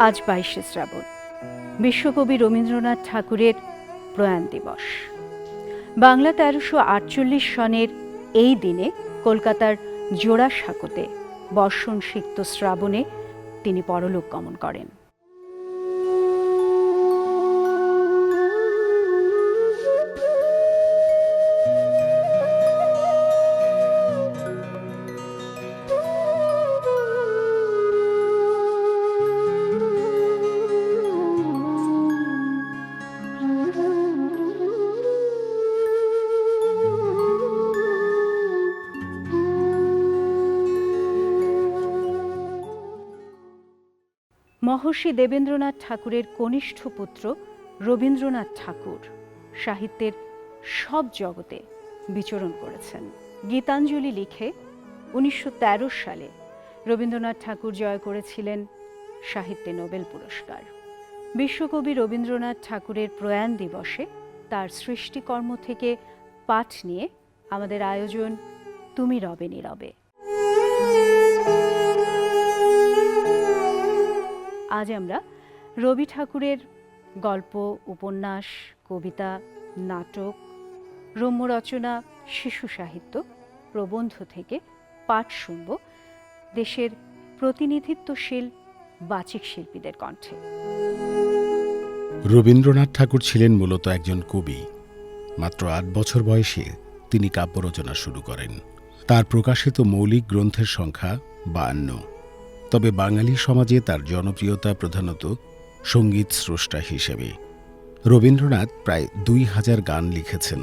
আজ 22শে শ্রাবণ, বিশ্বকবি রবীন্দ্রনাথ ঠাকুরের প্রয়াণ দিবস। বাংলা ১৩৪৮ সনের এই দিনে কলকাতার জোড়াসাঁকোতে বর্ষণ সিক্ত শ্রাবণে তিনি পরলোক গমন করেন। মহর্ষি দেবেন্দ্রনাথ ঠাকুরের কনিষ্ঠ পুত্র রবীন্দ্রনাথ ঠাকুর সাহিত্যের সব জগতে বিচরণ করেছেন। গীতাঞ্জলি লিখে ১৯১৩ সালে রবীন্দ্রনাথ ঠাকুর জয় করেছিলেন সাহিত্যে নোবেল পুরস্কার। বিশ্বকবি রবীন্দ্রনাথ ঠাকুরের প্রয়াণ দিবসে তার সৃষ্টিকর্ম থেকে পাঠ নিয়ে আমাদের আয়োজন তুমি রবে নীরবে। আজ আমরা রবি ঠাকুরের গল্প, উপন্যাস, কবিতা, নাটক, রম্য রচনা, শিশু সাহিত্য, প্রবন্ধ থেকে পাঠ শুনব দেশের প্রতিনিধিত্বশীল বাচিক শিল্পীদের কণ্ঠে। রবীন্দ্রনাথ ঠাকুর ছিলেন মূলত একজন কবি। মাত্র ৮ বছর বয়সে তিনি কাব্য রচনা শুরু করেন। তার প্রকাশিত মৌলিক গ্রন্থের সংখ্যা ৫২। তবে বাঙালি সমাজে তার জনপ্রিয়তা প্রধানত সঙ্গীত স্রষ্টা হিসেবে। রবীন্দ্রনাথ প্রায় ২০০০ গান লিখেছেন।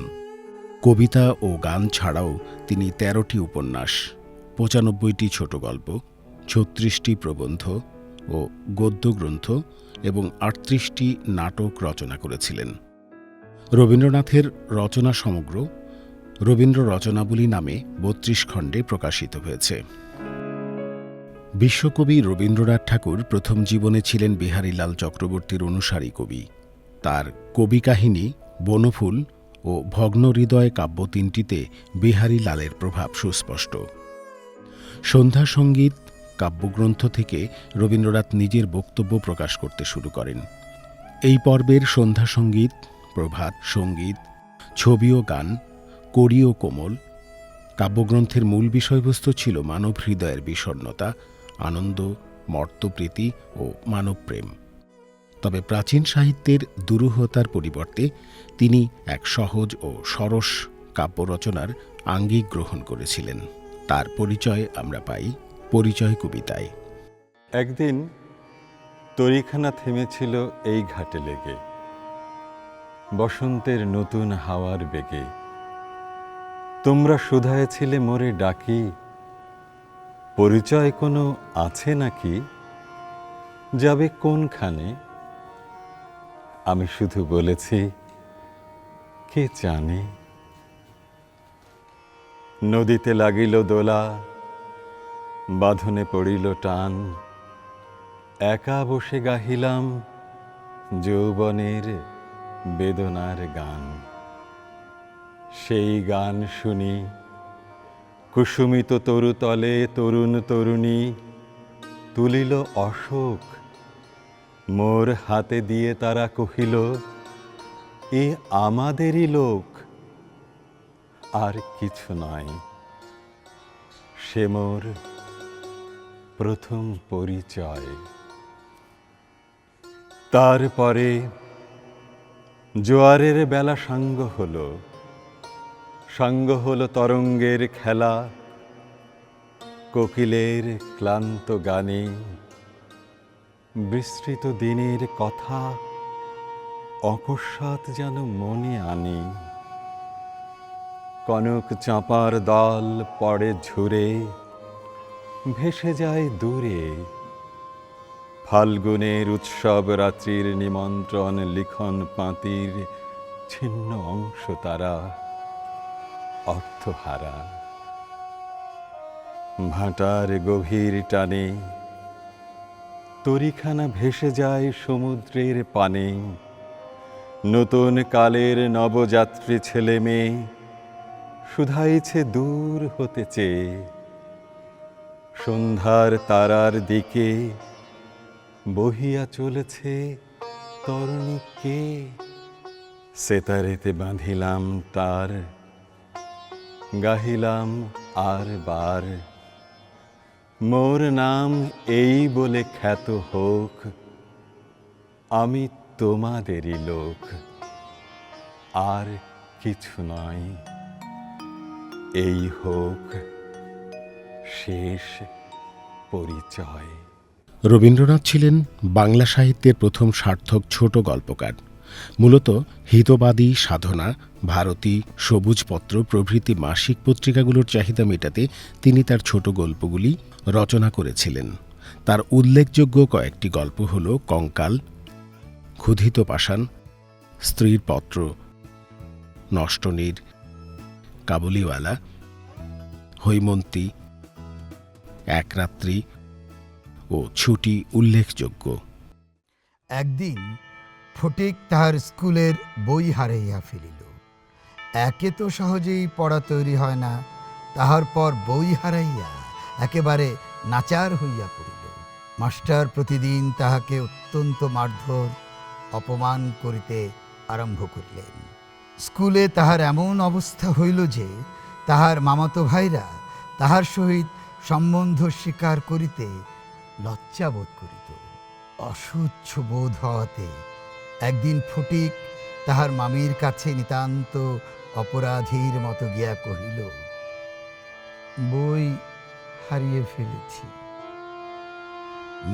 কবিতা ও গান ছাড়াও তিনি ১৩টি উপন্যাস, ৯৫টি ছোট গল্প, ৩৬টি প্রবন্ধ ও গদ্য গ্রন্থ এবং ৩৮টি নাটক রচনা করেছিলেন। রবীন্দ্রনাথের রচনা সমগ্র রবীন্দ্র রচনাবলী নামে ৩২ খণ্ডে প্রকাশিত হয়েছে। বিশ্বকবি রবীন্দ্রনাথ ঠাকুর প্রথম জীবনে ছিলেন বিহারীলাল চক্রবর্তীর অনুসারী কবি। তার কবি কাহিনী, বনফুল ও ভগ্নহৃদয় কাব্য তিনটিতে বিহারীলালের প্রভাব সুস্পষ্ট। সন্ধ্যা সঙ্গীত কাব্যগ্রন্থ থেকে রবীন্দ্রনাথ নিজের বক্তব্য প্রকাশ করতে শুরু করেন। এই পর্বের সন্ধ্যা সঙ্গীত, প্রভাত সঙ্গীত, ছবি ও গান, কড়ি ও কোমল কাব্যগ্রন্থের মূল বিষয়বস্তু ছিল মানব হৃদয়ের বিষণ্ণতা, আনন্দ, মর্ত্যপ্রীতি ও মানবপ্রেম। তবে প্রাচীন সাহিত্যের দুরূহতার পরিবর্তে তিনি এক সহজ ও সরস কাব্য রচনার আঙ্গিক গ্রহণ করেছিলেন। তার পরিচয় আমরা পাই পরিচয় কবিতায়। একদিন তরিখানা থেমেছিল এই ঘাটে লেগে, বসন্তের নতুন হাওয়ার বেগে। তোমরা শুধায়েছিলে মোরে ডাকি, পরিচয় কোনো আছে নাকি? যাবে কোনখানে? আমি শুধু বলেছি, কে জানে। নদীতে লাগিল দোলা, বাঁধনে পড়িল টান। একা বসে গাহিলাম যৌবনের বেদনার গান। সেই গান শুনি কুসুমিত তরুতলে তরুণ তরুণী তুলিল অশোক। মোর হাতে দিয়ে তারা কহিল, এ আমাদেরই লোক। আর কিছু নয়, সে মোর প্রথম পরিচয়। তারপরে জোয়ারের বেলা সাঙ্গ হলো, সাঙ্গ হলো তরঙ্গের খেলা। কোকিলের ক্লান্ত গানে বিস্তৃত দিনের কথা অকস্মাৎ যেন মনে আনি। কনক চাঁপার দল পড়ে ঝুরে, ভেসে যায় দূরে। ফাল্গুনের উৎসব রাত্রির নিমন্ত্রণ লিখন পাঁতির ছিন্ন অংশ তারা অর্থহারা। ভাটার গভীর টানে তরিখানা ভেসে যায় সমুদ্রের পানে। নতুন কালের নবযাত্রী ছেলে মেয়ে শুধাইছে দূর হতে চেয়ে, সন্ধ্যার তারার দিকে বহিয়া চলেছে তরুণীকে। সেতারেতে বাঁধিলাম তার, গাহিলাম আর বার, মোর নাম এই বলে খ্যাত হোক, আমি তোমাদেরই লোক, আর কিছু নয়, এই হোক শেষ পরিচয়। রবীন্দ্রনাথ ছিলেন বাংলা সাহিত্যের প্রথম সার্থক ছোট গল্পকার। মূলত হিতবাদী, সাধনা, ভারতী, সবুজপত্র প্রভৃতি মাসিক পত্রিকাগুলোর চাহিদা মেটাতে তিনি তার ছোট গল্পগুলি রচনা করেছিলেন। তার উল্লেখযোগ্য কয়েকটি গল্প হল কঙ্কাল, ক্ষুধিত পাষাণ, স্ত্রীর পত্র, নষ্টনীর, কাবুলিওয়ালা, হৈমন্তী, এক রাত্রি ও ছুটি উল্লেখযোগ্য। একদিন ফটিক তাহার স্কুলের বই হারাইয়া ফেলিল। একে তো সহজেই পড়া তৈরি হয় না, তাহার পর বই হারাইয়া একেবারে নাচার হইয়া পড়িল। মাস্টার প্রতিদিন তাহাকে অত্যন্ত মারধর অপমান করিতে আরম্ভ করিলেন। স্কুলে তাহার এমন অবস্থা হইল যে তাহার মামাতো ভাইরা তাহার সহিত সম্বন্ধ স্বীকার করিতে লজ্জাবোধ করিত। অসহ্য বোধ হওয়াতে একদিন ফটিক তাহার মামির কাছে নিতান্ত অপরাধীর মতো গিয়া কহিল, বই হারিয়ে ফেলেছি।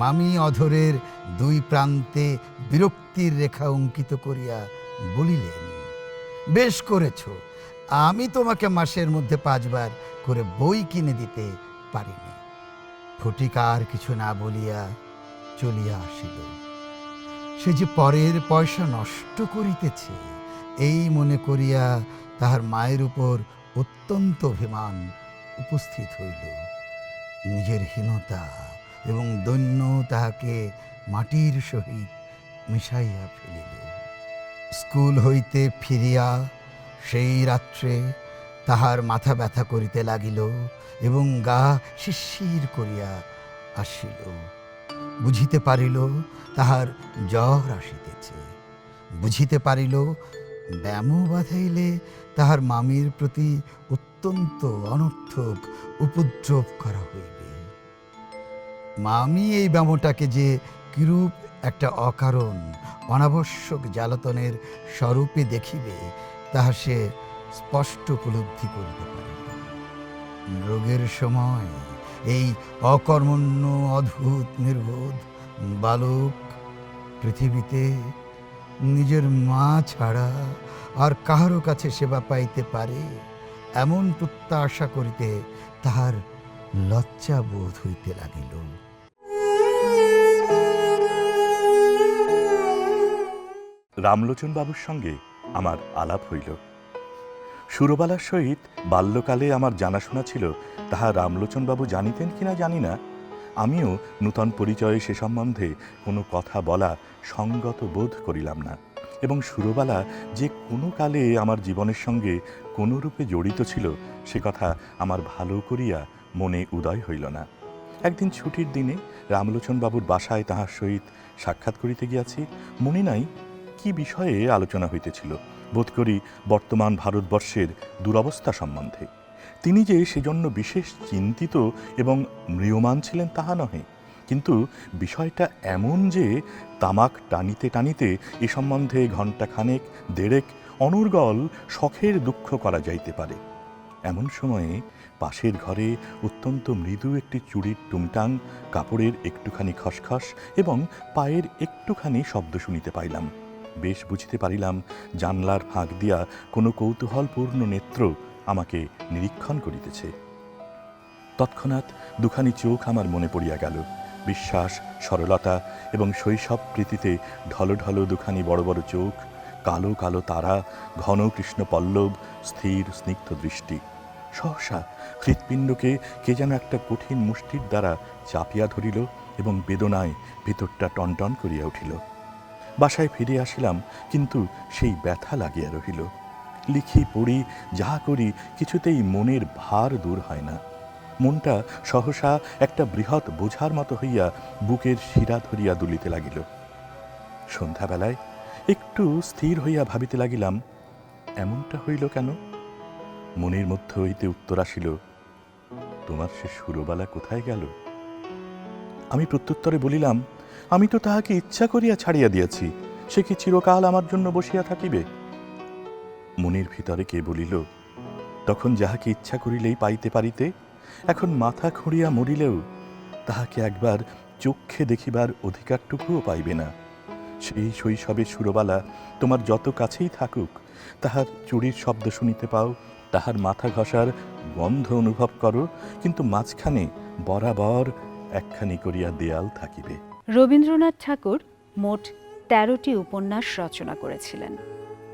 মামি অধরের দুই প্রান্তে বিরক্তির রেখা অঙ্কিত করিয়া বলিলেন, বেশ করেছ, আমি তোমাকে মাসের মধ্যে 5 বার করে বই কিনে দিতে পারিনি। ফটিক আর কিছু না বলিয়া চলিয়া আসিল। সে যে পরের পয়সা নষ্ট করিতেছে এই মনে করিয়া তাহার মায়ের উপর অত্যন্ত অভিমান উপস্থিত হইল। নিজের হীনতা এবং দৈন্য তাহাকে মাটির সহিত মিশাইয়া ফেলিল। স্কুল হইতে ফিরিয়া সেই রাত্রে তাহার মাথা ব্যথা করিতে লাগিল এবং গা শিরশির করিয়া আসিল। বুঝিতে পারিল তাহার জ্বর আসিতেছে। বুঝিতে পারিল ব্যামো বাঁধাইলে তাহার মামির প্রতি অত্যন্ত অনর্থক উপদ্রব করা হইবে। মামি এই ব্যামোটাকে যে কিরূপ একটা অকারণ অনাবশ্যক জ্বালাতনের স্বরূপে দেখিবে তাহা সে স্পষ্ট উপলব্ধি করিতে পারিল। রোগের সময় এই অকর্মণ্য অদ্ভুত নির্বোধ বালক পৃথিবীতে নিজের মা ছাড়া আর কাহারও কাছে সেবা পাইতে পারে এমন প্রত্যাশা করিতে তাহার লজ্জা বোধ হইতে লাগিল। রামলোচন বাবুর সঙ্গে আমার আলাপ হইল। সুরবালার সহিত বাল্যকালে আমার জানাশোনা ছিল, তাহা রামলোচন বাবু জানিতেন কিনা জানি না। আমিও নূতন পরিচয়ে সে সম্বন্ধে কোনো কথা বলা সঙ্গত বোধ করিলাম না, এবং সুরবালা যে কোনো কালে আমার জীবনের সঙ্গে কোনো রূপে জড়িত ছিল সে কথা আমার ভালো করিয়া মনে উদয় হইল না। একদিন ছুটির দিনে রামলোচন বাবুর বাসায় তাহার সহিত সাক্ষাৎ করিতে গিয়াছি। মনে নাই কি বিষয়ে আলোচনা হইতেছিল, বোধ করি বর্তমান ভারতবর্ষের দুরবস্থা সম্বন্ধে। তিনি যে সেজন্য বিশেষ চিন্তিত এবং ম্রিয়মান ছিলেন তাহা নহে, কিন্তু বিষয়টা এমন যে তামাক টানিতে টানিতে এ সম্বন্ধে ঘণ্টাখানেক দেড়েক অনর্গল শখের দুঃখ করা যাইতে পারে। এমন সময়ে পাশের ঘরে অত্যন্ত মৃদু একটি চুড়ির টুংটাং, কাপড়ের একটুখানি খসখস এবং পায়ের একটুখানি শব্দ শুনিতে পাইলাম। বেশ বুঝিতে পারিলাম জানলার ফাঁক দিয়া কোনো কৌতূহলপূর্ণ নেত্র আমাকে নিরীক্ষণ করিতেছে। তৎক্ষণাৎ দুখানি চোখ আমার মনে পড়িয়া গেল। বিশ্বাস, সরলতা এবং শৈশব প্রীতিতে ঢলঢল দুখানি বড় বড় চোখ, কালো কালো তারা, ঘন কৃষ্ণ পল্লব, স্থির স্নিগ্ধ দৃষ্টি। সহসা হৃৎপিণ্ডকে কে যেন একটা কঠিন মুষ্টির দ্বারা চাপিয়া ধরিল এবং বেদনায় ভিতরটা টনটন করিয়া উঠিল। বাসায় ফিরে আসিলাম, কিন্তু সেই ব্যথা লাগিয়া রহিল। লিখি পড়ি যা করি কিছুতেই মনের ভার দূর হয় না। মনটা সহসা একটা বৃহৎ বোঝার মতো হইয়া বুকের শিরা ধরিয়া দুলিতে লাগিল। সন্ধ্যাবেলায় একটু স্থির হইয়া ভাবিতে লাগিলাম, এমনটা হইল কেন? মনের মধ্য হইতে উত্তর আসিল, তোমার সে সুরবালা কোথায় গেল? আমি প্রত্যুত্তরে বলিলাম, আমি তো তাহাকে ইচ্ছা করিয়া ছাড়িয়া দিয়াছি, সে কি চিরকাল আমার জন্য বসিয়া থাকিবে? মনের ভিতরে কে বলিল, তখন যাহাকে ইচ্ছা করিলেই পাইতে পারিতে, এখন মাথা খুঁড়িয়া মরিলেও তাহাকে একবার চক্ষে দেখিবার অধিকারটুকুও পাইবে না। সেই শৈশবের সুরবালা তোমার যত কাছেই থাকুক, তাহার চুড়ির শব্দ শুনিতে পাও, তাহার মাথা ঘষার গন্ধ অনুভব করো, কিন্তু মাঝখানে বরাবর একখানি করিয়া দেয়াল থাকিবে। রবীন্দ্রনাথ ঠাকুর মোট ১৩টি উপন্যাস রচনা করেছিলেন।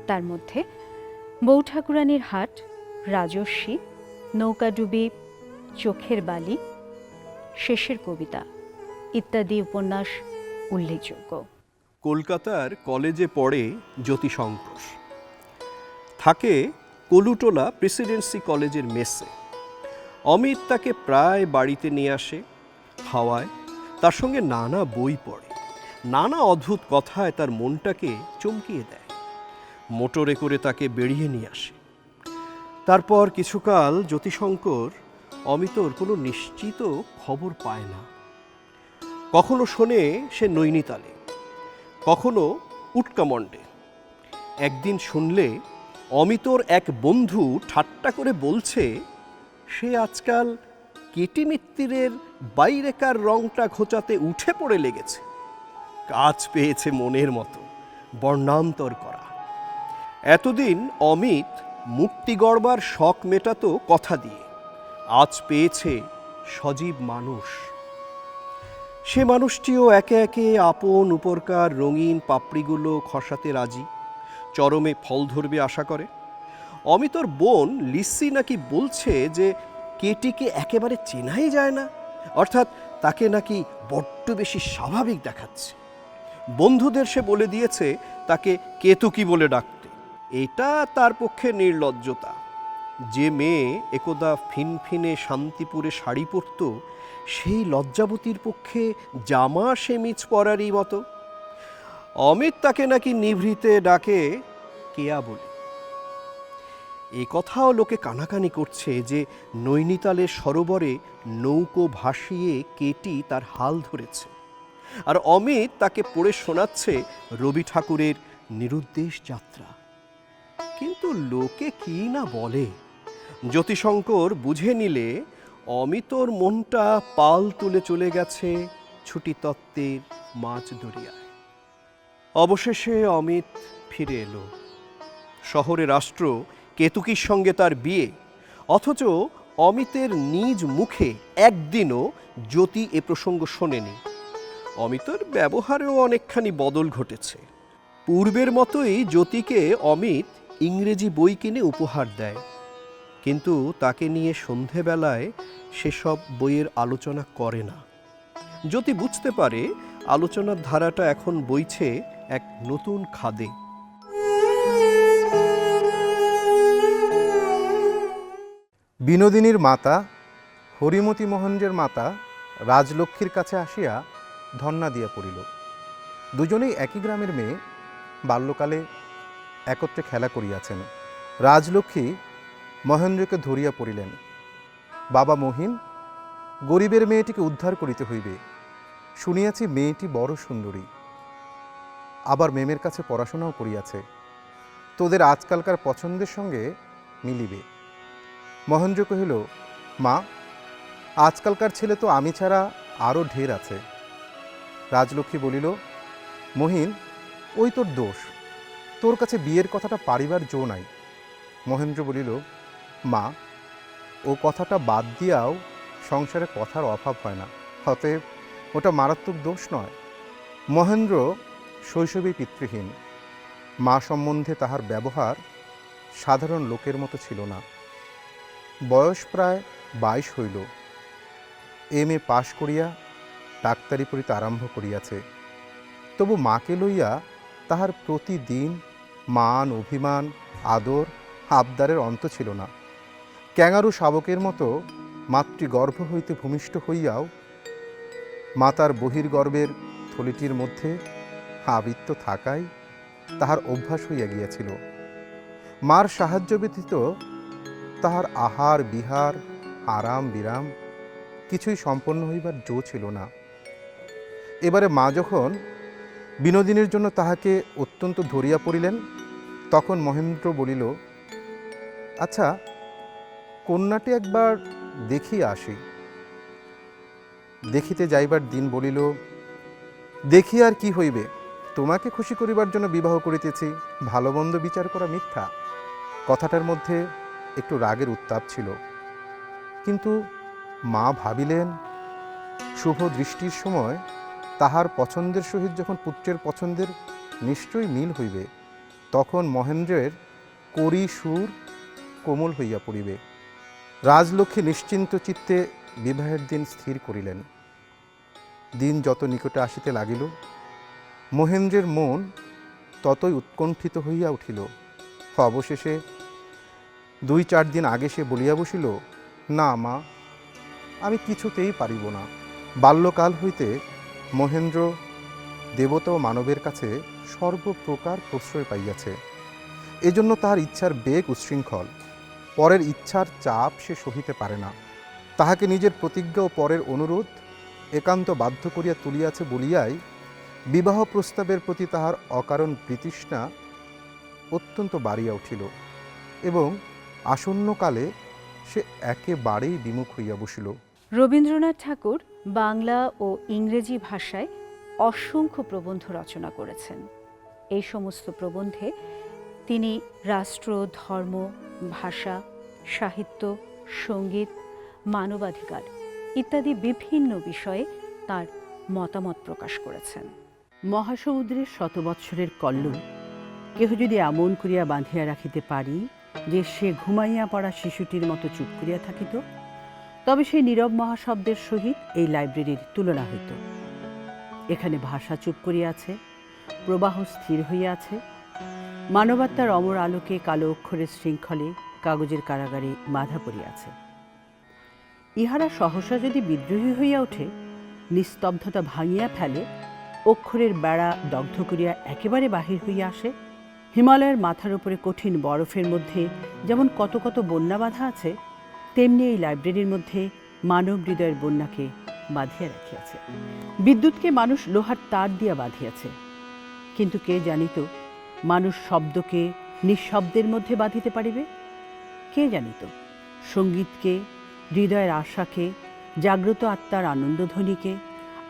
তার মধ্যে বউ ঠাকুরানীর হাট, রাজস্বী, নৌকাডুবি, চোখের বালি, শেষের কবিতা ইত্যাদি উপন্যাস উল্লেখযোগ্য। কলকাতার কলেজে পড়ে জ্যোতিশঙ্কর। থাকে কলুটোলা প্রেসিডেন্সি কলেজের মেসে। অমিত তাকে প্রায় বাড়িতে নিয়ে আসে, খাওয়ায়, তার সঙ্গে নানা বই পড়ে, নানা অদ্ভুত কথায় তার মনটাকে চমকিয়ে দেয়। মোটরে করে তাকে বেরিয়ে নিয়ে আসে। তারপর কিছুকাল জ্যোতিশঙ্কর অমিতর কোনো নিশ্চিত খবর পায় না। কখনো শোনে সে নৈনিতালে, কখনো উটকামণ্ডে। একদিন শুনলে অমিতর এক বন্ধু ঠাট্টা করে বলছে, সে আজকাল কেটি মিত্তিরের বাইরেকার রংটা ঘোচাতে উঠে পড়ে লেগেছে। কাজ পেয়েছে মনের মতো, বর্ণান্তর করা। এতদিন অমিত মূর্তি গড়বার শখ মেটাতো কথা দিয়ে, আজ পেয়েছে সজীব মানুষ। সে মানুষটিও একে একে আপন উপরকার রঙিন পাপড়িগুলো খসাতে রাজি, চরমে ফল ধরবে আশা করে। অমিতর বোন লিসি নাকি বলছে যে কেটিকে একেবারে চেনাই যায় না, অর্থাৎ তাকে নাকি বড্ড বেশি স্বাভাবিক দেখাচ্ছে। বন্ধুদের সে বলে দিয়েছে তাকে কেতুকি বলে ডাকতে। এটা তার পক্ষে নির্লজ্জতা। যে মেয়ে একদা ফিনফিনে শান্তিপুরে শাড়ি পরত, সেই লজ্জাবতীর পক্ষে জামা সেমিজ পরারই মতো। অমিত তাকে নাকি নিভৃতে ডাকে কেয়া বলে। এ কথাও লোকে কানাকানি করছে যে নৈনিতালের সরোবরে নৌকো ভাসিয়ে কেটি তার হাল ধরেছে, আর অমিত তাকে পড়ে শোনাচ্ছে রবি ঠাকুরের নিরুদ্দেশ যাত্রা। কিন্তু লোকে কি না বলে। জ্যোতিশঙ্কর বুঝে নিলে অমিতর মনটা পাল তুলে চলে গেছে ছুটি তত্ত্বের মাঝ দরিয়ায়। অবশেষে অমিত ফিরে এলো। শহরে রাষ্ট্র কেতুকির সঙ্গে তার বিয়ে, অথচ অমিতের নিজ মুখে একদিনও জ্যোতি এ প্রসঙ্গ শোনেনি। অমিতের ব্যবহারেও অনেকখানি বদল ঘটেছে। পূর্বের মতোই জ্যোতিকে অমিত ইংরেজি বই কিনে উপহার দেয়, কিন্তু তাকে নিয়ে সন্ধেবেলায় সেসব বইয়ের আলোচনা করে না। জ্যোতি বুঝতে পারে আলোচনার ধারাটা এখন বইছে এক নতুন খাদে। বিনোদিনীর মাতা হরিমতী মোহনজের মাতা রাজলক্ষ্মীর কাছে আসিয়া ধন্না দিয়া পড়িল। দুজনেই একই গ্রামের মেয়ে, বাল্যকালে একত্রে খেলা করিয়াছেন। রাজলক্ষ্মী মহেন্দ্রকে ধরিয়া পড়িলেন। বাবা মহিন, গরিবের মেয়েটিকে উদ্ধার করিতে হইবে। শুনিয়াছি মেয়েটি বড় সুন্দরী, আবার মেমের কাছে পড়াশোনাও করিয়াছে। তোদের আজকালকার পছন্দের সঙ্গে মিলিবে। মহেন্দ্র কহিল, মা, আজকালকার ছেলে তো আমি ছাড়া আরও ঢের আছে। রাজলক্ষ্মী বলিল, মহিন, ওই তোর দোষ, তোর কাছে বিয়ের কথাটা পারিবার জো নাই। মহেন্দ্র বলিল, মা, ও কথাটা বাদ দিয়াও সংসারে কথার অভাব হয় না, অতএব ওটা মারাত্মক দোষ নয়। মহেন্দ্র শৈশবেই পিতৃহীন। মা সম্বন্ধে তাহার ব্যবহার সাধারণ লোকের মতো ছিল না। বয়স প্রায় 22 হইল। MA পাশ করিয়া ডাক্তারি পড়িতে আরম্ভ করিয়াছে। তবু মাকে লইয়া তাহার প্রতিদিন মান অভিমান আদর আবদারের অন্ত ছিল না। ক্যাঙারু শাবকের মতো মাতৃগর্ভ হইতে ভূমিষ্ঠ হইয়াও মাতার বহির্গর্ভের থলিটির মধ্যে আবৃত্ত থাকাই তাহার অভ্যাস হইয়া গিয়াছিল। মার সাহায্য ব্যতীত তাহার আহার বিহার আরাম বিরাম কিছুই সম্পন্ন হইবার জো ছিল না। এবারে মা যখন বিনোদিনীর জন্য তাহাকে অত্যন্ত ধরিয়া পড়িলেন, তখন মহেন্দ্র বলিল, আচ্ছা, কন্যাটি একবার দেখিয়া আসি। দেখিতে যাইবার দিন বলিল, দেখি আর কি হইবে, তোমাকে খুশি করিবার জন্য বিবাহ করিতেছি, ভালো মন্দ বিচার করা মিথ্যা। কথাটার মধ্যে একটু রাগের উত্তাপ ছিল, কিন্তু মা ভাবিলেন শুভ দৃষ্টির সময় তাহার পছন্দের সহিত যখন পুত্রের পছন্দের নিশ্চয়ই মিল হইবে, তখন মহেন্দ্রের করি সুর কোমল হইয়া পড়িবে। রাজলক্ষ্মী নিশ্চিন্ত চিত্তে বিবাহের দিন স্থির করিলেন। দিন যত নিকটে আসিতে লাগিল, মহেন্দ্রের মন ততই উৎকণ্ঠিত হইয়া উঠিল। অবশেষে 2-4 দিন আগে সে বলিয়া বসিল, না মা, আমি কিছুতেই পারিব না। বাল্যকাল হইতে মহেন্দ্র দেবতা ও মানবের কাছে সর্বপ্রকার প্রশ্রয় পাইয়াছে। এজন্য তাহার ইচ্ছার বেগ উচ্ছৃঙ্খল, পরের ইচ্ছার চাপ সে সহিতে পারে না। তাহাকে নিজের প্রতিজ্ঞা ও পরের অনুরোধ একান্ত বাধ্য করিয়া তুলিয়াছে বলিয়াই বিবাহ প্রস্তাবের প্রতি তাহার অকারণ বিতৃষ্ণা অত্যন্ত বাড়িয়া উঠিল এবং আসন্নকালে সে একেবারেই বিমুখ হইয়া বসিল। রবীন্দ্রনাথ ঠাকুর বাংলা ও ইংরেজি ভাষায় অসংখ্য প্রবন্ধ রচনা করেছেন। এই সমস্ত প্রবন্ধে তিনি রাষ্ট্র, ধর্ম, ভাষা, সাহিত্য, সঙ্গীত, মানবাধিকার ইত্যাদি বিভিন্ন বিষয়ে তার মতামত প্রকাশ করেছেন। মহাসমুদ্রের 100 বৎসরের কল্লোল কেহ যদি এমন করিয়া বাঁধিয়া রাখিতে পারি যে সে ঘুমাইয়া পড়া শিশুটির মতো চুপ করিয়া থাকিত, তবে সেই নীরব মহাশব্দের সহিত এই লাইব্রেরির তুলনা হইত। এখানে ভাষা চুপ করিয়া আছে, প্রবাহ স্থির হইয়া আছে, মানবাত্মার অমর আলোকে কালো অক্ষরের শৃঙ্খলে কাগজের কারাগারে বাঁধা পড়িয়াছে। ইহারা সহসা যদি বিদ্রোহী হইয়া ওঠে, নিস্তব্ধতা ভাঙিয়া ফেলে, অক্ষরের বেড়া দগ্ধ করিয়া একেবারে বাহির হইয়া আসে, হিমালয়ের মাথার উপরে কঠিন বরফের মধ্যে যেমন কত কত বন্যা বাঁধা আছে, তেমনি এই লাইব্রেরির মধ্যে মানব হৃদয়ের বন্যাকে বাঁধিয়া রাখিয়াছে। বিদ্যুৎকে মানুষ লোহার তার দিয়া বাঁধিয়াছে, কিন্তু কে জানিত মানুষ শব্দকে নিঃশব্দের মধ্যে বাঁধিতে পারিবে? কে জানিত সঙ্গীতকে, হৃদয়ের আশাকে, জাগ্রত আত্মার আনন্দধ্বনিকে,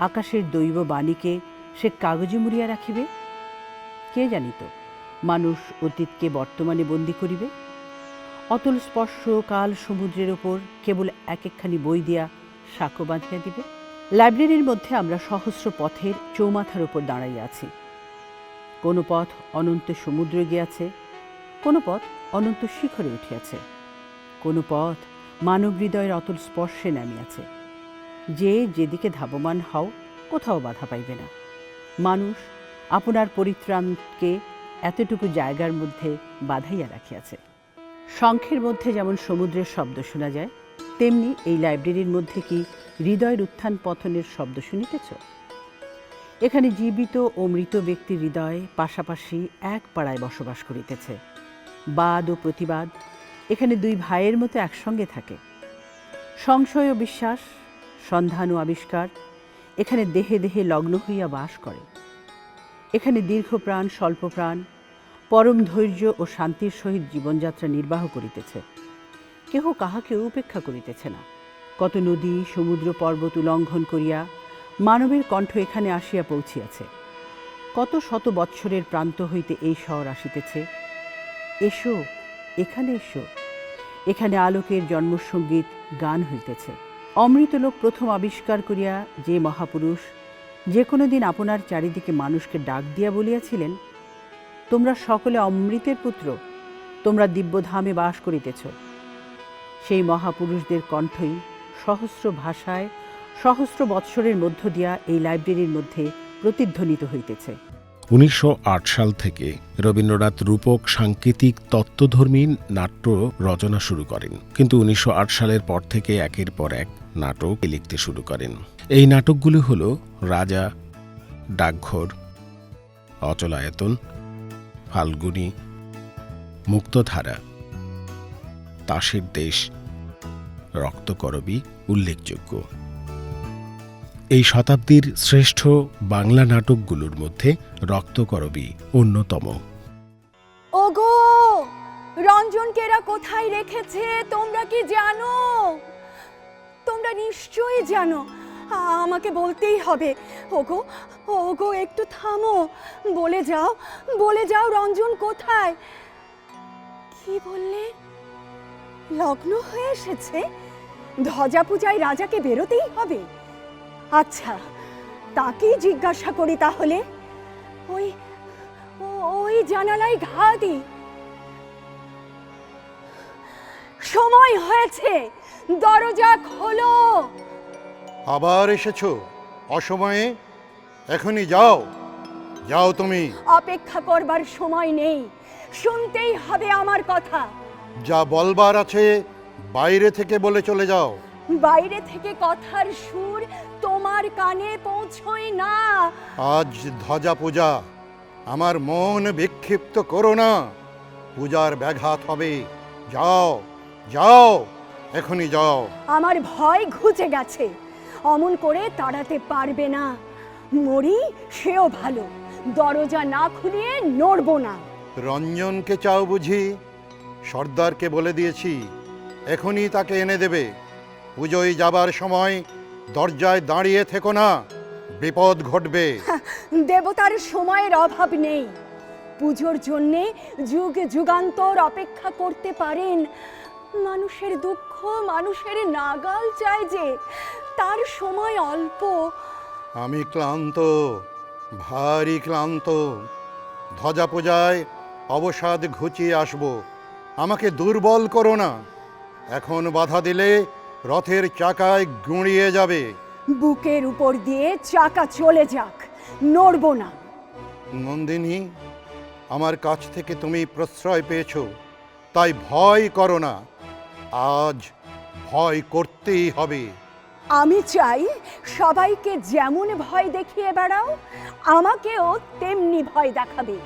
আকাশের দৈব বাণীকে সে কাগজে মুড়িয়া রাখিবে? কে জানিত মানুষ অতীতকে বর্তমানে বন্দী করিবে? অতল স্পর্শ কাল সমুদ্রের ওপর কেবল এক একখানি বই দিয়া সাঁকো বাঁধিয়া দিবে? লাইব্রেরির মধ্যে আমরা সহস্র পথের চৌমাথার ওপর দাঁড়াইয়া আছি। কোনো পথ অনন্ত সমুদ্রে গিয়াছে, কোনো পথ অনন্ত শিখরে উঠিয়াছে, কোনো পথ মানব হৃদয়ের অতল স্পর্শে নামিয়াছে। যে যেদিকে ধাবমান হও, কোথাও বাধা পাইবে না। মানুষ আপনার পরিত্রাণকে এতটুকু জায়গার মধ্যে বাঁধাইয়া রাখিয়াছে। শঙ্খের মধ্যে যেমন সমুদ্রের শব্দ শোনা যায়, তেমনি এই লাইব্রেরির মধ্যে কি হৃদয়ের উত্থান পতনের শব্দ শুনিতেছ? এখানে জীবিত ও মৃত ব্যক্তির হৃদয় পাশাপাশি এক পাড়ায় বসবাস করিতেছে। বাদ ও প্রতিবাদ এখানে 2 ভাইয়ের মতো একসঙ্গে থাকে। সংশয় ও বিশ্বাস, সন্ধান ও আবিষ্কার এখানে দেহে দেহে লগ্ন হইয়া বাস করে। এখানে দীর্ঘপ্রাণ স্বল্পপ্রাণ পরম ধৈর্য ও শান্তির সহিত জীবনযাত্রা নির্বাহ করিতেছে। কেহ কাহাকেও উপেক্ষা করিতেছে না। কত নদী সমুদ্র পর্বত উল্লঙ্ঘন করিয়া মানবের কণ্ঠ এখানে আসিয়া পৌঁছিয়াছে। কত শত বৎসরের প্রান্ত হইতে এই শহর আসিতেছে। এসো, এখানে এসো। এখানে আলোকের জন্মসঙ্গীত গান হইতেছে। অমৃতলোক প্রথম আবিষ্কার করিয়া যে মহাপুরুষ যে কোনো দিন আপনার চারিদিকে মানুষকে ডাক দিয়া বলিয়াছিলেন, তোমরা সকলে অমৃতের পুত্র, তোমরা দিব্যধামে বাস করিতেছ, সেই মহাপুরুষদের কণ্ঠই সহস্র ভাষায় সহস্র বৎসরের মধ্য দিয়া এই লাইব্রেরির মধ্যে প্রতিধ্বনিত হইতেছে। 1908 সাল থেকে রবীন্দ্রনাথ রূপক সাংকেতিক তত্ত্বধর্মী নাট্য রচনা শুরু করেন, কিন্তু 1908 সালের পর থেকে একের পর এক নাটক লিখতে শুরু করেন। এই নাটকগুলি হল রাজা, ডাকঘর, অচলায়তন, ফাল্গুনী, মুক্তধারা, তাসের দেশ, রক্তকরবী উল্লেখযোগ্য। এই শতাব্দীর শ্রেষ্ঠ বাংলা নাটকগুলোর মধ্যে রক্তকরবী অন্যতম। ওগো, রঞ্জনকে এরা কোথায় রেখেছে তোমরা কি জানো? তোমরা নিশ্চয়ই জানো, আমাকে বলতেই হবে। ওগো ওগো, একটু থামো, বলে যাও রঞ্জন কোথায়? কি বললে? লগ্ন হয়ে এসেছে? ধ্বজা পূজায় রাজাকে বেরোতেই হবে। আচ্ছা, তাকেই জিজ্ঞাসা করি তাহলে। ওই জানালায় ঘা দি। সময় হয়েছে, দরজা খোলো। আবার এসেছো অসময়ে? এখনই যাও, যাও তুমি। অপেক্ষা করবার সময় নেই, শুনতেই হবে আমার কথা। যা বলবার আছে বাইরে থেকে বলে চলে যাও। বাইরে থেকে কথার সুর তোমার কানে পৌঁছয় না। আজ ধ্বজা পূজা, আমার মন বিক্ষিপ্ত করো না, পূজার ব্যাঘাত হবে। যাও যাও, এখনই যাও। আমার ভয় ঘুচে গেছে, অমন করে তাড়াতে পারবে না। মরি সেও ভালো, দরজা না খুলিয়ে নড়ব না। রঞ্জনকে চাও বুঝি? সর্দারকে বলে দিয়েছি, এখনই তাকে এনে দেবে। পুজোয় যাবার সময় দরজায় দাঁড়িয়ে থেকো না, বিপদ ঘটবে। দেবতার সময়ের অভাব নেই। পুজোর জন্যে যুগ যুগান্তর অপেক্ষা করতে পারেন। মানুষের দুঃখ মানুষের নাগাল চায় যে, তার সময় অল্প। আমি ক্লান্ত, ভারী ক্লান্ত। ধ্বজা পূজায় অবসাদ ঘুচিয়ে আসব, আমাকে দুর্বল করো না। এখন বাধা দিলে রথের চাকায় গুঁড়িয়ে যাবে। বুকের উপর দিয়ে চাকা চলে যাক, নড়ব না। নন্দিনী, আমার কাছ থেকে তুমি প্রশ্রয় পেয়েছো, তাই ভয় করো না। আজ ভয় করতেই হবে। আমি চাই সবাইকে যেমন ভয় দেখিয়ে বেড়াও, আমাকেও তেমনি ভয় দেখাবে।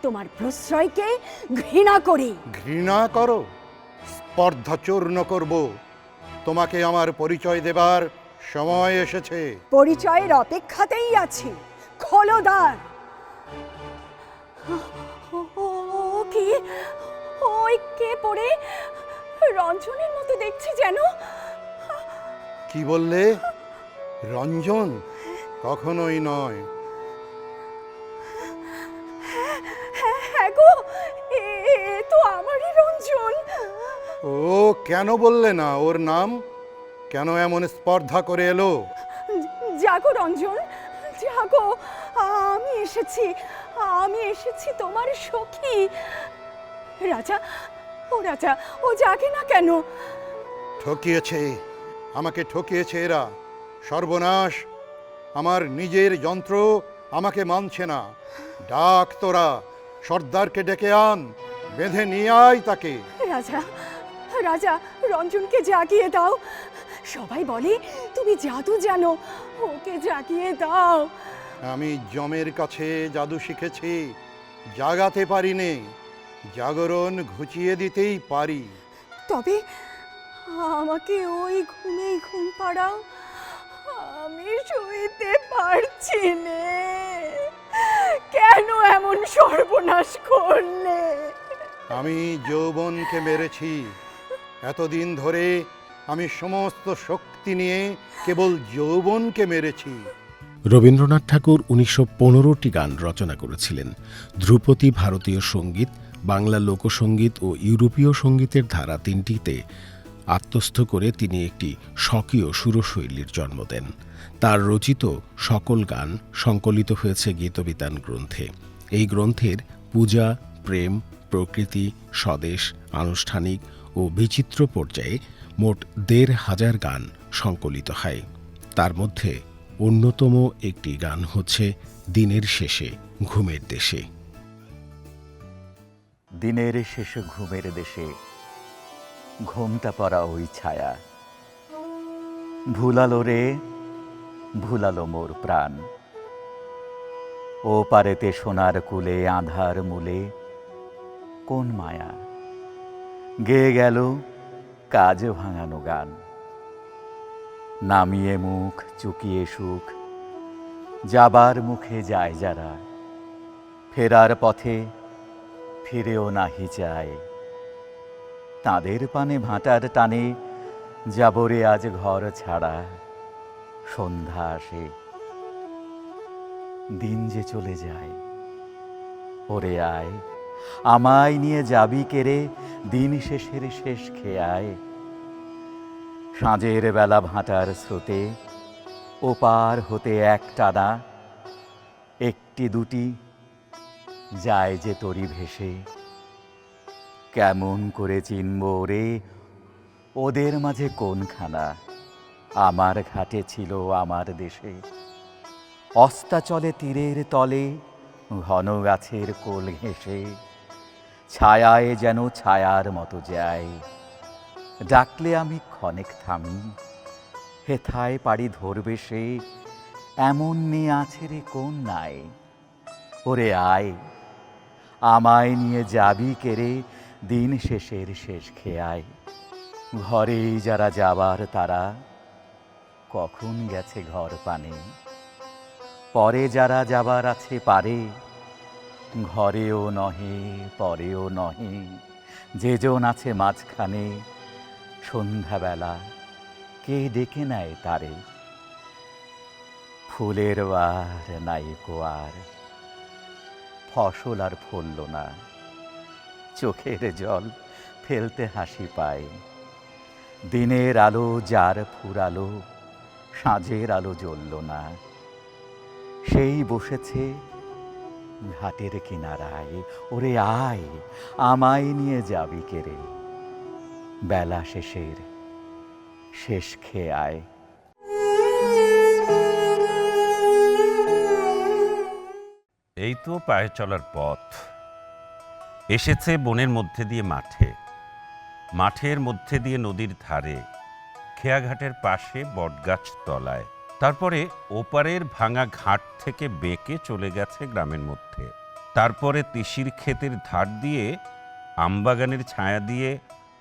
তোমার প্রশ্রয়কে ঘৃণা করি। ঘৃণা করো? স্পর্ধা চূর্ণ করব। তোমাকে আমার পরিচয় দেবার সময় এসেছে। পরিচয়ের অপেক্ষাতেই আছি, খোলো দ্বার। ও কি? ওই কে পড়ে? রঞ্জনের মতো দেখছি যেন। কি বললে? রঞ্জন? কখনোই নয়। হ্যাঁ গো, এ তো আমারই রঞ্জন। ও কেন বললে না ওর নাম? কেন এমন স্পর্ধা করে এলো? জাগো রঞ্জন, জাগো। আমি এসেছি তোমার সখী। রাজা, ও জাগে না কেন? ঠকিয়েছে, আমাকে ঠকিয়েছে এরা। সর্বনাশ! আমার নিজের যন্ত্র আমাকে মানছে না। ডাক তোরা, সর্দারকে ডেকে আন, বেঁধে নিয়ে আয় তাকে। রাজা, রঞ্জনকে জাগিয়ে দাও। সবাই বলে তুমি জাদু জানো, ওকে জাগিয়ে দাও। আমি যমের কাছে জাদু শিখেছি, জাগাতে পারিনে, জাগরণ ঘুচিয়ে দিতেই পারি। তবে আমাকে ওই ঘুমেই ঘুম পাড়াও, আমি শুইতে পারছি নে। কেন এমন সর্বনাশ করলে? আমি যৌবনকে মেরেছি। এতদিন ধরে আমি সমস্ত শক্তি নিয়ে কেবল যৌবনকে মেরেছি। রবীন্দ্রনাথ ঠাকুর ১৯১৫টি গান রচনা করেছিলেন। ধ্রুপদী ভারতীয় সঙ্গীত, বাংলা লোকসঙ্গীত ও ইউরোপীয় সঙ্গীতের ধারা তিনটিতে আত্মস্থ করে তিনি একটি স্বকীয় সুরশৈলীর জন্ম দেন। তার রচিত সকল গান সংকলিত হয়েছে গীতবিতান গ্রন্থে। এই গ্রন্থের পূজা, প্রেম, প্রকৃতি, স্বদেশ, আনুষ্ঠানিক ও বিচিত্র পর্যায়ে মোট ১৫০০ গান সংকলিত হয়। তার মধ্যে অন্যতম একটি গান হচ্ছে দিনের শেষে ঘুমের দেশে। দিনের শেষে ঘুমের দেশে ঘুমটা পড়া ওই ছায়া, ভুলালো রে ভুলালো মোর প্রাণ। ও পারেতে সোনার কুলে আঁধার মূলে কোন মায়া, গেয়ে গেল কাজ ভাঙানো গান। নামিয়ে মুখ চুকিয়ে সুখ যাবার মুখে যায় যারা, ফেরার পথে ফিরেও নাহি চায়। তাদের পানে ভাঁটার টানে যাবরে আজ ঘর ছাড়া। সন্ধ্যা আসে, দিন যে চলে যায়। ওরে আয় আমায় নিয়ে যাবি কেড়ে দিন শেষের শেষ খেয়ায়। সাঁঝের বেলা ভাঁটার স্রোতে ওপার হতে একটানা একটি দুটি যায় যে তরি ভেসে। কেমন করে চিনব রে ওদের মাঝে কোনখানা, আমার ঘাটে ছিল আমার দেশে। অস্তাচলে তীরের তলে ঘন গাছের কোল ঘেঁষে, ছায়ায় যেন ছায়ার মতো যায়। ডাকলে আমি ক্ষণেক থামি, হেথায় পাড়ি ধরবে সে, এমন মেয়ে আছে রে কোন নাই। ওরে আয় আমায় নিয়ে যাবি কেড়ে দিন শেষের শেষ খেয়ায়। ঘরেই যারা যাবার তারা কখন গেছে ঘর পানে, পরে যারা যাবার আছে পারে ঘরেও নহে পরেও নহে। যেজন আছে মাঝখানে সন্ধ্যাবেলা কে ডেকে নেয় তারে। ফুলের বার নাই কোয়ার, ফসল আর ফলল না, চোখের জল ফেলতে হাসি পায়। দিনের আলো যার ফুরালো, সাঁঝের আলো জ্বলল না, সেই বসেছে ঘাটের কিনারায়। ওরে আয় আমায় নিয়ে যাবি কেড়ে বেলা শেষের শেষ খেয়ে আয়। এই তো পায়ে চলার পথ এসেছে বনের মধ্যে দিয়ে মাঠে, মাঠের মধ্যে দিয়ে নদীর ধারে, খেয়াঘাটের পাশে বটগাছ তলায়। তারপরে ওপারের ভাঙা ঘাট থেকে বেঁকে চলে গেছে গ্রামের মধ্যে। তারপরে তিসির ক্ষেতের ধার দিয়ে, আমবাগানের ছায়া দিয়ে,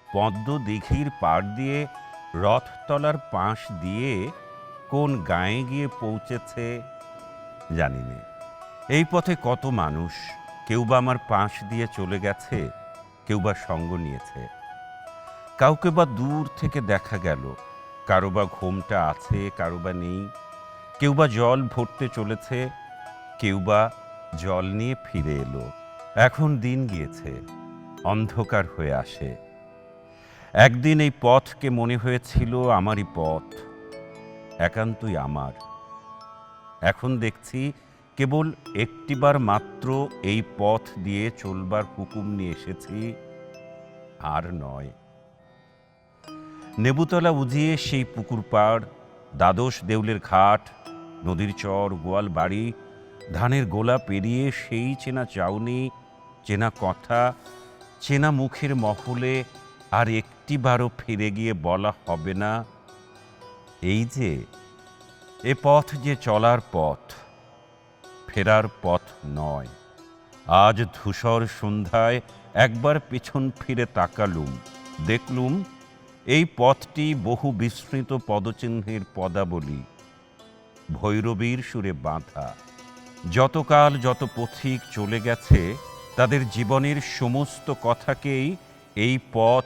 পদ্ম দিঘির পাড় দিয়ে, রথতলার পাশ দিয়ে কোন গাঁয়ে গিয়ে পৌঁছেছে জানি না। এই পথে কত মানুষ, কেউ বা আমার পাশ দিয়ে চলে গেছে, কেউ বা সঙ্গ নিয়েছে, কাউকে বা দূর থেকে দেখা গেল, কারো বা ঘোমটা আছে কারো বা নেই, কেউ বা জল ভরতে চলেছে, কেউ বা জল নিয়ে ফিরে এলো। এখন দিন গিয়েছে, অন্ধকার হয়ে আসে। একদিন এই পথকে মনে হয়েছিল আমারই পথ, একান্তই আমার। এখন দেখছি কেবল একটিবার মাত্র এই পথ দিয়ে চলবার হুকুম নিয়ে এসেছি, আর নয়। নেবুতলা উজিয়ে সেই পুকুর পাড়, দ্বাদশ দেউলের ঘাট, নদীর চর, গোয়াল বাড়ি, ধানের গোলা পেরিয়ে সেই চেনা চাউনি, চেনা কথা, চেনা মুখের মহলে আর একটিবারও ফিরে গিয়ে বলা হবে না, এই যে এ পথ যে চলার পথ, ফেরার পথ নয়। আজ ধূসর সন্ধ্যায় একবার পেছন ফিরে তাকালুম, দেখলুম এই পথটি বহু বিস্মৃত পদচিহ্নের পদাবলী, ভৈরবীর সুরে বাঁধা। যতকাল যত পথিক চলে গেছে তাদের জীবনের সমস্ত কথাকেই এই পথ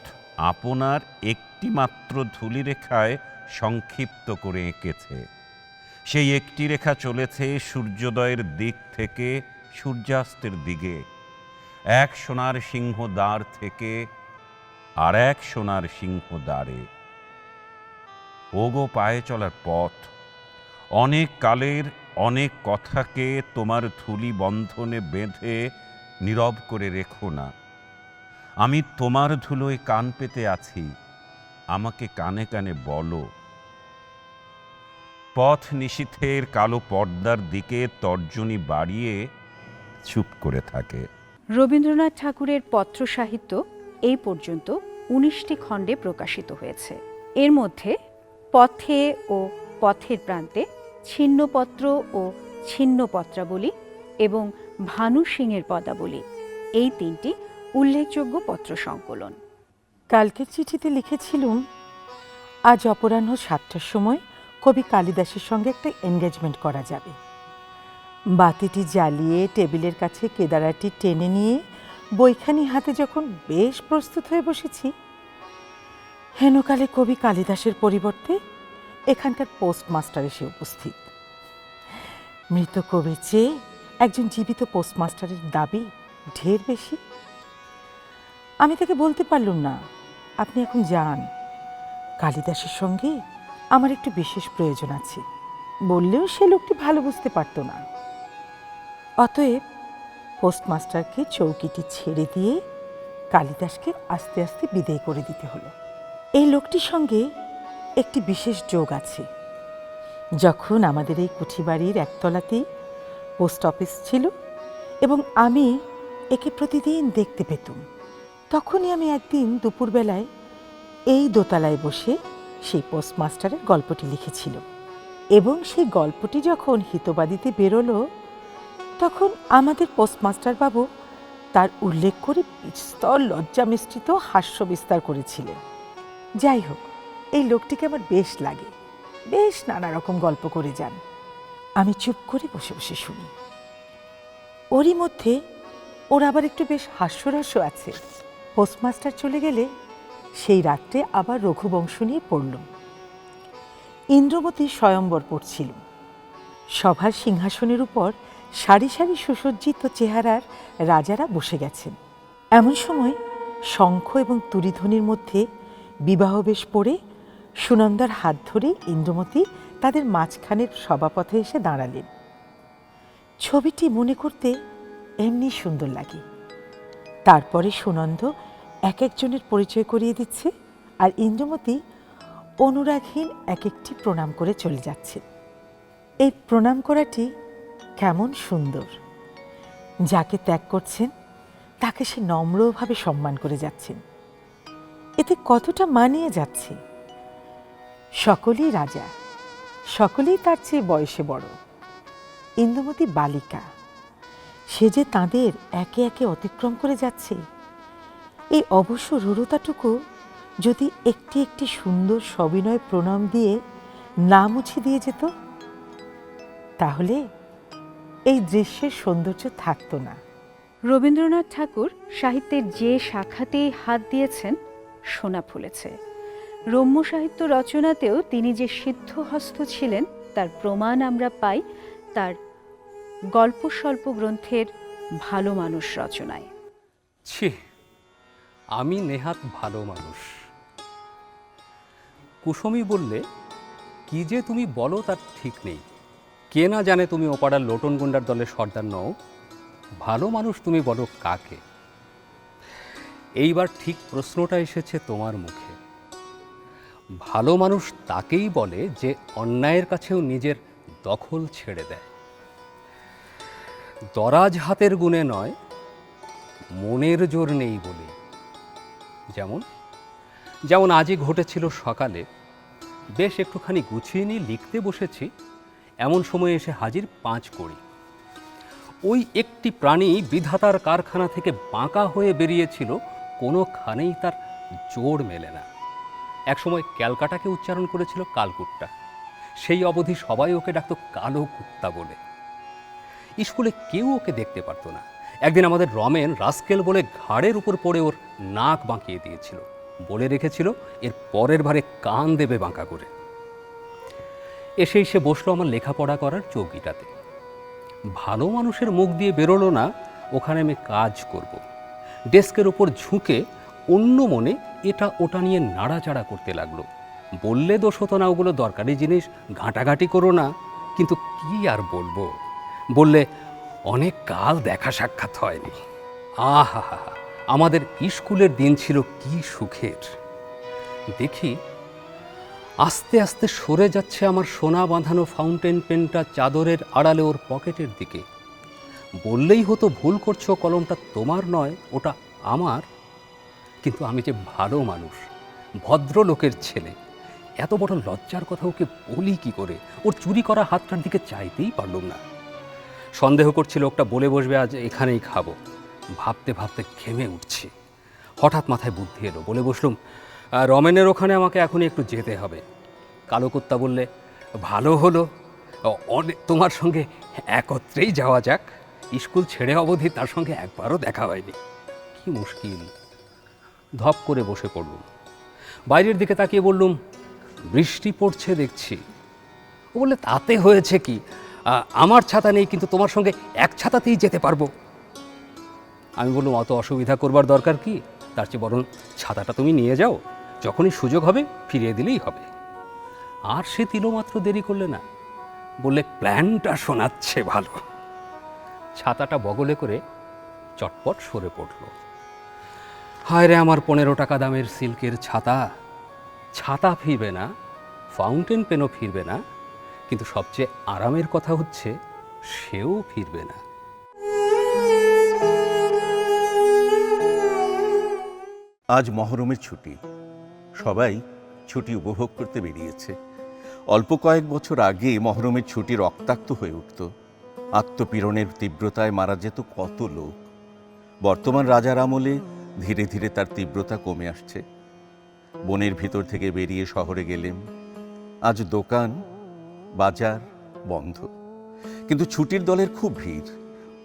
আপনার একটিমাত্র ধূলিরেখায় সংক্ষিপ্ত করে এঁকেছে। সেই একটি রেখা চলেছে সূর্যোদয়ের দিক থেকে সূর্যাস্তের দিকে, এক সোনার সিংহ দ্বার থেকে আর এক সোনার সিংহ দ্বারে। ওগো পায়ে চলার পথ, অনেক কালের অনেক কথাকে তোমার ধূলি বন্ধনে বেঁধে নীরব করে রেখো না। আমি তোমার ধুলোয় কান পেতে আছি, আমাকে কানে কানে বলো। পথ নিশীথের কালো পর্দার দিকে তর্জনী বাড়িয়ে চুপ করে থাকে। রবীন্দ্রনাথ ঠাকুরের পত্র সাহিত্য এই পর্যন্ত ১৯টি খণ্ডে প্রকাশিত হয়েছে। এর মধ্যে পথে ও পথের প্রান্তে, ছিন্নপত্র ও ছিন্নপত্রাবলী এবং ভানু সিংয়ের পদাবলী, এই ৩টি উল্লেখযোগ্য পত্র সংকলন। কালকের চিঠিতে লিখেছিলুম, আজ অপরাহ্ন ৭টার সময় কবি কালিদাসের সঙ্গে একটা এনগেজমেন্ট করা যাবে। বাতিটি জ্বালিয়ে টেবিলের কাছে কেদারাটি টেনে নিয়ে বইখানি হাতে যখন বেশ প্রস্তুত হয়ে বসেছি, হেনকালে কবি কালিদাসের পরিবর্তে এখানকার পোস্টমাস্টার এসে উপস্থিত। মৃত কবির চেয়ে একজন জীবিত পোস্টমাস্টারের দাবি ঢের বেশি। আমি তাকে বলতে পারলুম না, আপনি এখন যান, কালিদাসের সঙ্গে আমার একটু বিশেষ প্রয়োজন আছে। বললেও সে লোকটি ভালো বুঝতে পারত না। অতএব পোস্টমাস্টারকে চৌকিটি ছেড়ে দিয়ে কালিদাসকে আস্তে আস্তে বিদায় করে দিতে হলো। এই লোকটির সঙ্গে একটি বিশেষ যোগ আছে। যখন আমাদের এই কুঠিবাড়ির একতলাতেই পোস্ট অফিস ছিল এবং আমি একে প্রতিদিন দেখতে পেতুম, তখনই আমি একদিন দুপুরবেলায় এই দোতলায় বসে সেই পোস্টমাস্টারের গল্পটি লিখেছিল এবং সেই গল্পটি যখন হিতবাদীতে বেরোলো, তখন আমাদের পোস্টমাস্টার বাবু তার উল্লেখ করে বিস্তর লজ্জা মিশ্রিত হাস্য বিস্তার করেছিলেন। যাই হোক, এই লোকটিকে আমার বেশ লাগে, বেশ নানা রকম গল্প করে যান। আমি চুপ করে বসে বসে শুনি। ওরই মধ্যে ওর আবার একটু বেশ হাস্যরস্য আছে। পোস্টমাস্টার চলে গেলে সেই রাত্রে আবার রঘুবংশ নিয়ে পড়লুম। ইন্দ্রমতী স্বয়ম্বর পড়ছিল। সভার সিংহাসনের উপর সারি সারি সুসজ্জিত চেহারার রাজারা বসে গেছেন। এমন সময় শঙ্খ এবং তুরিধ্বনির মধ্যে বিবাহবেশ পড়ে সুনন্দার হাত ধরে ইন্দ্রমতী তাদের মাঝখানের সভাপথে এসে দাঁড়ালেন। ছবিটি মনে করতে এমনি সুন্দর লাগে। তারপরে সুনন্দ এক একজনের পরিচয় করিয়ে দিচ্ছে, আর ইন্দ্রমতী অনুরাগহীন এক একটি প্রণাম করে চলে যাচ্ছে। এই প্রণাম করাটি কেমন সুন্দর! যাকে ত্যাগ করছেন তাকে সে নম্রভাবে সম্মান করে যাচ্ছেন। এতে কতটা মানিয়ে যাচ্ছে। সকলেই রাজা, সকলেই তার চেয়ে বয়সে বড়। ইন্দ্রমতী বালিকা, সে যে তাঁদের একে একে অতিক্রম করে যাচ্ছে, এই অবশ্য রূঢ়তাটুকু যদি একটি একটি সুন্দর সবিনয় প্রণাম দিয়ে না মুছে দিয়ে যেত, তাহলে এই দৃশ্যের সৌন্দর্য থাকতো না। রবীন্দ্রনাথ ঠাকুর সাহিত্যের যে শাখাতেই হাত দিয়েছেন, সোনা ফলেছে। রম্য সাহিত্য রচনাতেও তিনি যে সিদ্ধহস্ত ছিলেন তার প্রমাণ আমরা পাই তার গল্প স্বল্প গ্রন্থের ভালো মানুষ রচনায়। ছি, আমি নেহাত ভালো মানুষ। কুসুমী বললে, কি যে তুমি বলো তার ঠিক নেই। কে না জানে তুমি ওপাড়ার লোটন গুন্ডার দলের সর্দার নও। ভালো মানুষ তুমি বলো কাকে? এইবার ঠিক প্রশ্নটা এসেছে তোমার মুখে। ভালো মানুষ তাকেই বলে যে অন্যায়ের কাছেও নিজের দখল ছেড়ে দেয়। দরাজ হাতের গুণে নয়, মনের জোর নেই বলে। যেমন যেমন আজই ঘটেছিল সকালে, বেশ একটুখানি গুছিয়ে নিয়ে লিখতে বসেছি, এমন সময় এসে হাজির 5 কড়ি। ওই একটি প্রাণী বিধাতার কারখানা থেকে বাঁকা হয়ে বেরিয়েছিল, কোনোখানেই তার জোড় মেলে না। একসময় ক্যালকাটাকে উচ্চারণ করেছিল কালকুট্টা। সেই অবধি সবাই ওকে ডাকত কালো কুত্তা বলে। স্কুলে কেউ ওকে দেখতে পারত না। একদিন আমাদের রমেন রাস্কেল বলে ঘাড়ের উপর পড়ে ওর নাক বাঁকিয়ে দিয়েছিল, বলে রেখেছিল এর পরের বারে কান দেবে বাঁকা করে। এসেই সে বসলো আমার লেখাপড়া করার চৌকিটাতে। ভালো মানুষের মুখ দিয়ে বেরোলো না, ওখানে আমি কাজ করব। ডেস্কের উপর ঝুঁকে অন্য মনে এটা ওটা নিয়ে নাড়াচাড়া করতে লাগলো। বললে দোষ হতো না, ওগুলো দরকারি জিনিস, ঘাঁটাঘাঁটি করো না। কিন্তু কি আর বলবো, বললে অনেক কাল দেখা সাক্ষাৎ হয়নি। আহা হা, আমাদের স্কুলের দিন ছিল কি সুখের। দেখি আস্তে আস্তে সরে যাচ্ছে আমার সোনা বাঁধানো ফাউন্টেন পেনটা চাদরের আড়ালে ওর পকেটের দিকে। বললেই হতো ভুল করছো, কলমটা তোমার নয়, ওটা আমার। কিন্তু আমি যে ভালো মানুষ, ভদ্রলোকের ছেলে, এত বড় লজ্জার কথা ওকে বলি কি করে? ওর চুরি করা হাতটার দিকে চাইতেই পারলুম না। সন্দেহ করছি লোকটা বলে বসবে আজ এখানেই খাবো। ভাবতে ভাবতে ঘেমে উঠছি। হঠাৎ মাথায় বুদ্ধি এলো, বলে বসলুম, রমেনের ওখানে আমাকে এখনই একটু যেতে হবে। কালো কুত্তা বললে, ভালো হলো, তোমার সঙ্গে একত্রেই যাওয়া যাক। স্কুল ছেড়ে অবধি তার সঙ্গে একবারও দেখা হয়নি। কি মুশকিল। ধপ করে বসে পড়লুম। বাইরের দিকে তাকিয়ে বললুম, বৃষ্টি পড়ছে দেখছি। ও বললে, তাতে হয়েছে কি, আমার ছাতা নেই, কিন্তু তোমার সঙ্গে এক ছাতাতেই যেতে পারবো। আমি বললাম, অত অসুবিধা করবার দরকার কি, তার চেয়ে বরং ছাতাটা তুমি নিয়ে যাও, যখনই সুযোগ হবে ফিরিয়ে দিলেই হবে। আর সে তিলমাত্র দেরি করলে না, বললে, প্ল্যানটা শোনাচ্ছে ভালো। ছাতাটা বগলে করে চটপট সরে পড়ল। হায় রে আমার 15 টাকা দামের সিল্কের ছাতা। ছাতা ফিরবে না, ফাউন্টেন পেনও ফিরবে না, কিন্তু সবচেয়ে আরামের কথা হচ্ছে সেও ফিরবে না। আজ মহরমের ছুটি, সবাই ছুটি উপভোগ করতে বেরিয়েছে। অল্প কয়েক বছর আগে মহরমের ছুটি রক্তাক্ত হয়ে উঠত, আত্মপীড়নের তীব্রতায় মারা যেত কত লোক। বর্তমান রাজার আমলে ধীরে ধীরে তার তীব্রতা কমে আসছে। বনের ভিতর থেকে বেরিয়ে শহরে গেলেম, আজ দোকান বাজার বন্ধ, কিন্তু ছুটির দলের খুব ভিড়।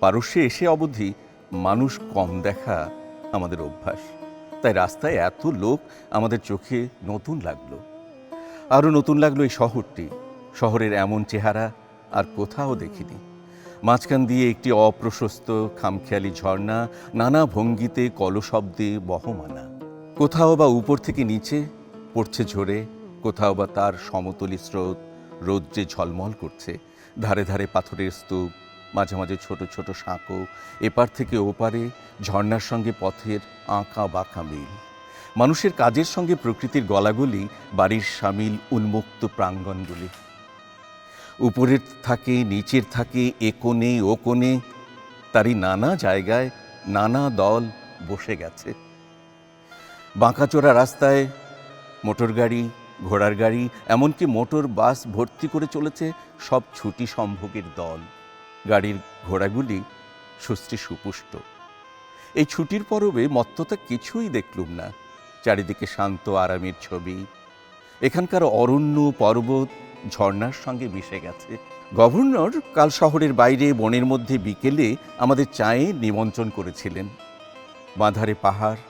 পারস্যে এসে অবধি মানুষ কম দেখা আমাদের অভ্যাস, তাই রাস্তায় এত লোক আমাদের চোখে নতুন লাগলো। আরও নতুন লাগলো এই শহরটি। শহরের এমন চেহারা আর কোথাও দেখিনি। মাঝখান দিয়ে একটি অপ্রশস্ত খামখেয়ালি ঝর্ণা, নানা ভঙ্গিতে কলশব্দে বহমানা। কোথাও বা উপর থেকে নিচে পড়ছে ঝরে, কোথাও বা তার সমতলী স্রোত রৌদ্রে ঝলমল করছে। ধারে ধারে পাথরের স্তূপ, মাঝে মাঝে ছোট ছোট সাঁকো, এপার থেকে ওপারে ঝর্ণার সঙ্গে পথের আঁকা বাঁকা মিল। মানুষের কাজের সঙ্গে প্রকৃতির গলাগলি, বাড়ির সামিল উন্মুক্ত প্রাঙ্গণগুলি। উপরের থাকে নিচের থাকে, এ কোণে ও কোণে, তারই নানা জায়গায় নানা দল বসে গেছে। বাঁকাচোরা রাস্তায় মোটর গাড়ি, ঘোড়ার গাড়ি, এমনকি মোটর বাস ভর্তি করে চলেছে সব ছুটি সম্ভোগের দল। গাড়ির ঘোড়াগুলি সুস্থি সুপুষ্ট। এই ছুটির পরবে মত্ততা কিছুই দেখলুম না। চারিদিকে শান্ত আরামের ছবি। এখানকার অরণ্য পর্বত ঝর্ণার সঙ্গে মিশে গেছে। গভর্নর কাল শহরের বাইরে বনের মধ্যে বিকেলে আমাদের চায়ে নিমন্ত্রণ করেছিলেন। বাঁধারে পাহাড়,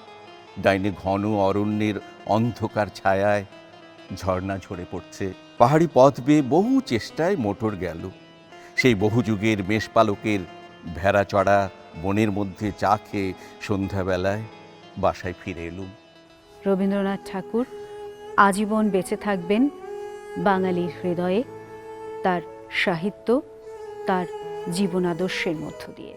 ডাইনে ঘন অরণ্যের অন্ধকার ছায়ায় ঝর্ণা ঝরে পড়ছে। পাহাড়ি পথ বেয়ে বহু চেষ্টায় মোটর গেল। সেই বহু যুগের মেষপালকের ভেড়া চড়া বনের মধ্যে চা খেয়ে সন্ধ্যাবেলায় বাসায় ফিরে এলুম। রবীন্দ্রনাথ ঠাকুর আজীবন বেঁচে থাকবেন বাঙালির হৃদয়ে, তার সাহিত্য, তার জীবনাদর্শের মধ্য দিয়ে।